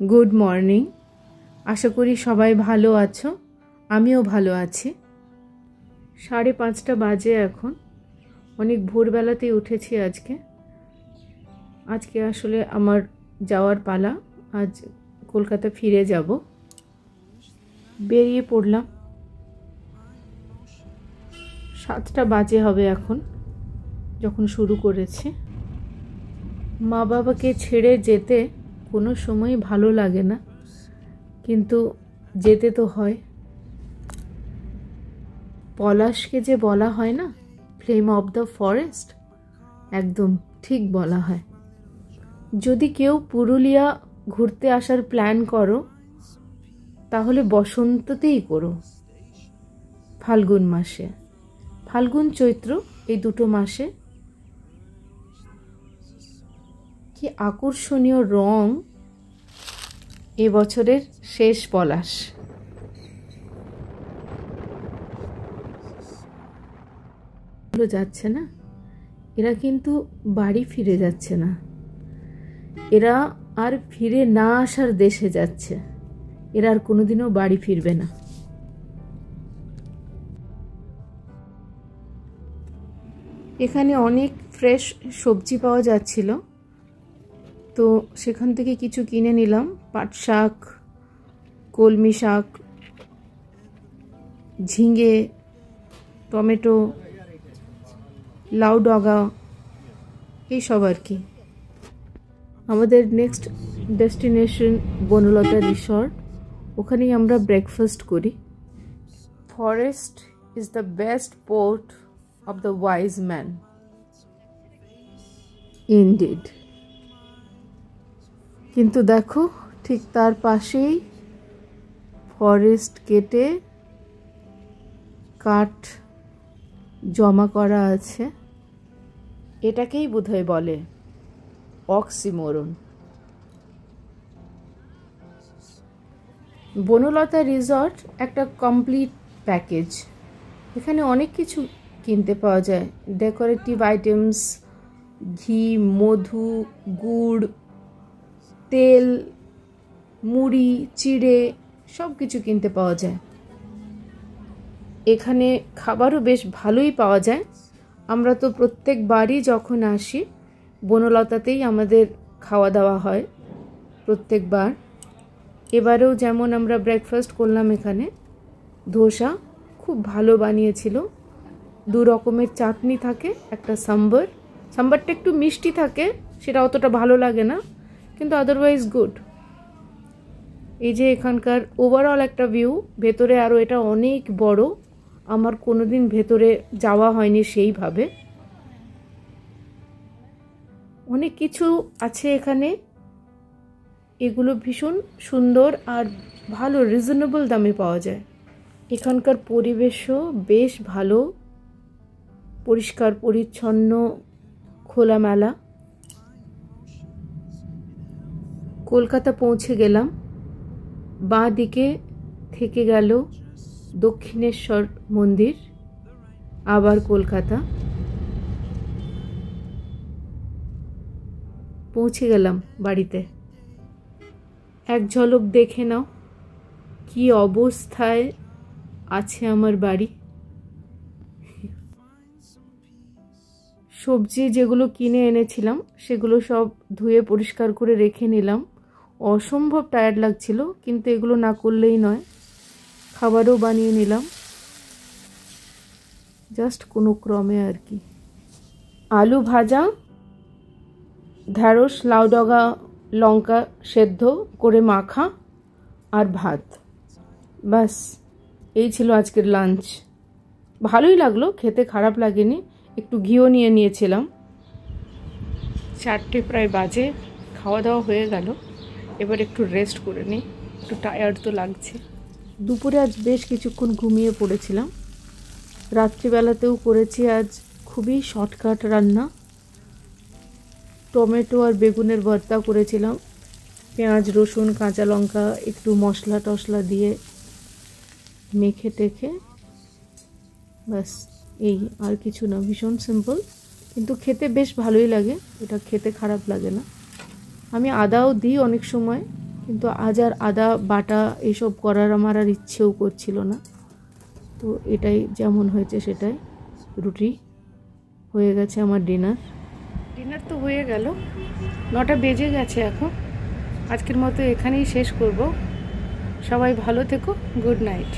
Good morning. আশা করি সবাই ভালো আছো, আমিও ভালো আছি। 5:30 বাজে এখন, অনেক ভোরবেলাতেই উঠেছি আজকে আসলে আমার যাওয়ার পালা। আজ কলকাতা ফিরে যাব। বেরিয়ে পড়লাম। 7টা বাজে হবে এখন যখন শুরু করেছি। মা বাবাকে ছেড়ে যেতে কোনো সময় ভালো লাগে না, কিন্তু যেতে তো হয়। পলাশকে যে বলা হয় না, ফ্লেম অফ দ্য ফরেস্ট, একদম ঠিক বলা হয়। যদি কেউ পুরুলিয়া ঘুরতে আসার প্ল্যান করো তাহলে বসন্ততেই করো, ফাল্গুন মাসে। ফাল্গুন চৈত্র এই দুটো মাসে কি আকর্ষণীয় রং এবছরের শেষ পলাশ। যাচ্ছে না, এরা কিন্তু বাড়ি ফিরে যাচ্ছে না, এরা আর ফিরে না আসার দেশে যাচ্ছে। এরা আর কোনোদিনও বাড়ি ফিরবে না। এখানে অনেক ফ্রেশ সবজি পাওয়া যাচ্ছিল, তো সেখান থেকে কিছু কিনে নিলাম। পাট শাক, কলমি শাক, ঝিঙে, টমেটো, লাউ ডগা, এইসব আর কি। আমাদের নেক্সট ডেস্টিনেশন বনলতা রিসর্ট, ওখানেই আমরা ব্রেকফাস্ট করি। Forest is the best port of the wise man, indeed. কিন্তু দেখো, ঠিক তার পাশেই ফরেস্ট কেটে কাঠ জমা করা আছে। এটাকেই বোধহয় বলে অক্সিমোরন। বনলতা রিসর্ট একটা কমপ্লিট প্যাকেজ। এখানে অনেক কিছু কিনতে পাওয়া যায়, ডেকোরেটিভ আইটেমস, ঘি, মধু, গুড়, তেল, মুড়ি, চিড়ে, সব কিছু কিনতে পাওয়া যায়। এখানে খাবারও বেশ ভালোই পাওয়া যায়। আমরা তো প্রত্যেকবারই যখন আসি বনলতাতেই আমাদের খাওয়া দাওয়া হয় প্রত্যেকবার। এবারেও যেমন আমরা ব্রেকফাস্ট করলাম এখানে। ধোসা খুব ভালো বানিয়েছিল, 2 রকমের চাটনি থাকে, একটা সাম্বারটা একটু মিষ্টি থাকে, সেটা অতটা ভালো লাগে না, কিন্তু আদারওয়াইজ গুড। এই যে এখানকার ওভারঅল একটা ভিউ, ভেতরে আরও এটা অনেক বড়। আমার কোনোদিন ভেতরে যাওয়া হয়নি সেইভাবে। অনেক কিছু আছে এখানে, এগুলো ভীষণ সুন্দর আর ভালো, রিজনেবল দামে পাওয়া যায়। এখানকার পরিবেশও বেশ ভালো, পরিষ্কার পরিচ্ছন্ন, খোলামেলা। কলকাতা পৌঁছে গেলাম। বাঁ দিকে থেকে গেল দক্ষিণেশ্বর মন্দির, আবার কলকাতা পৌঁছে গেলাম বাড়িতে। এক ঝলক দেখে নাও কি অবস্থায় আছে আমার বাড়ি। সবজি যেগুলো কিনে এনেছিলাম সেগুলো সব ধুয়ে পরিষ্কার করে রেখে নিলাম। অসম্ভব টায়ার্ড লাগছিল, কিন্তু এগুলো না করলেই নয়। খাবারও বানিয়ে নিলাম জাস্ট কোনো ক্রমে আর কি। আলু ভাজা, ঢ্যাঁড়স, লাউ ডগা, লঙ্কা সেদ্ধ করে মাখা আর ভাত, ব্যাস এই ছিল আজকের লাঞ্চ। ভালোই লাগলো খেতে, খারাপ লাগেনি। একটু ঘিও নিয়ে নিয়েছিলাম। 4টে প্রায় বাজে, খাওয়া দাওয়া হয়ে গেল। এবার একটু রেস্ট করে নিই, একটু টায়ার্ড তো লাগছে। দুপুরে আজ বেশ কিছুক্ষণ ঘুমিয়ে পড়েছিলাম। রাত্রিবেলাতেও করেছি আজ খুবই শর্টকাট রান্না। টমেটো আর বেগুনের ভর্তা করেছিলাম, পেঁয়াজ, রসুন, কাঁচা লঙ্কা, একটু মশলা টশলা দিয়ে মেখে টেখে, ব্যাস এই, আর কিছু না। ভীষণ সিম্পল, কিন্তু খেতে বেশ ভালোই লাগে। এটা খেতে খারাপ লাগে না। আমি আদাও দিই অনেক সময়, কিন্তু আজ আর আদা বাটা এসব করার আমার আর ইচ্ছেও করছিল না। তো এটাই যেমন হয়েছে সেটাই। রুটি হয়ে গেছে আমার ডিনার তো হয়ে গেল, 9টা বেজে গেছে এখন। আজকের মতো এখানেই শেষ করব। সবাই ভালো থেকো, গুড নাইট।